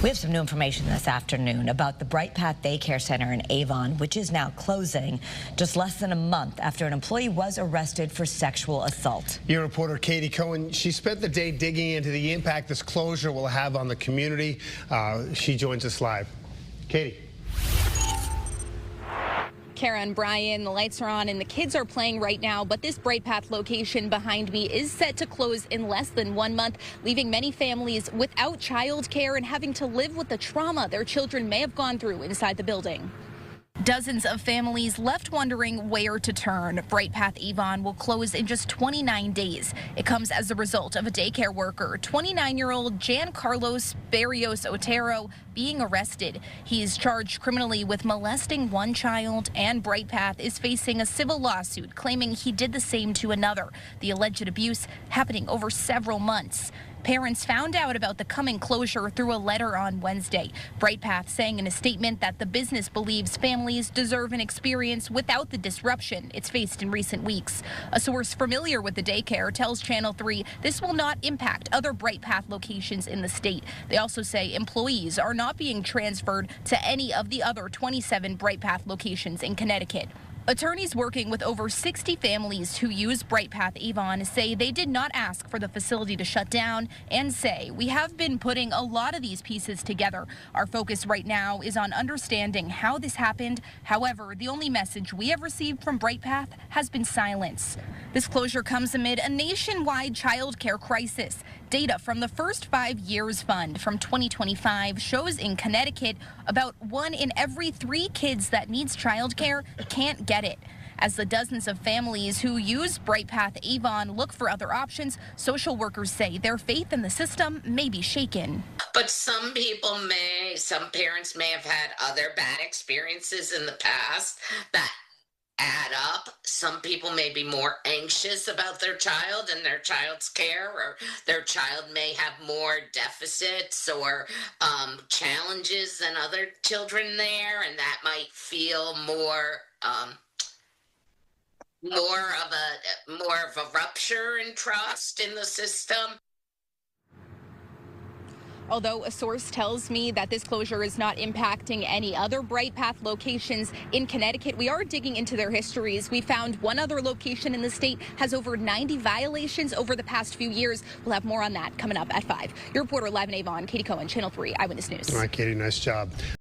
We have some new information this afternoon about the Bright Path Daycare Center in Avon, which is now closing just less than a month after an employee was arrested for sexual assault. Your reporter Katie Cohen, she spent the day digging into the impact this closure will have on the community. She joins us live. Katie. Kara and Brian, the lights are on and the kids are playing right now, but this Bright Path location behind me is set to close in less than 1 month, leaving many families without child care and having to live with the trauma their children may have gone through inside the building. Dozens of families left wondering where to turn. Bright Path Avon will close in just 29 days. It comes as a result of a daycare worker, 29-year-old Jan Carlos Barrios Otero, being arrested. He is charged criminally with molesting one child, and Bright Path is facing a civil lawsuit claiming he did the same to another. The alleged abuse happening over several months. Parents found out about the coming closure through a letter on Wednesday. Bright Path saying in a statement that the business believes families deserve an experience without the disruption it's faced in recent weeks. A source familiar with the daycare tells Channel 3 this will not impact other Bright Path locations in the state. They also say employees are not being transferred to any of the other 27 Bright Path locations in Connecticut. Attorneys working with over 60 families who use Bright Path Avon say they did not ask for the facility to shut down and say, we have been putting a lot of these pieces together. Our focus right now is on understanding how this happened. However, the only message we have received from Bright Path has been silence. This closure comes amid a nationwide child care crisis. Data from the First 5 Years Fund from 2025 shows in Connecticut about 1 in every 3 kids that needs child care can't get it. As the dozens of families who use Bright Path Avon look for other options, social workers say their faith in the system may be shaken. But some parents may have had other bad experiences in the past that add up. Some people may be more anxious about their child and their child's care, or their child may have more deficits or challenges than other children there, and that might feel more of a rupture in trust in the system. Although a source tells me that this closure is not impacting any other Bright Path locations in Connecticut, we are digging into their histories. We found one other location in the state has over 90 violations over the past few years. We'll have more on that coming up at 5. Your reporter live in Avon, Katie Cohen, Channel 3 Eyewitness News. All right, Katie, nice job.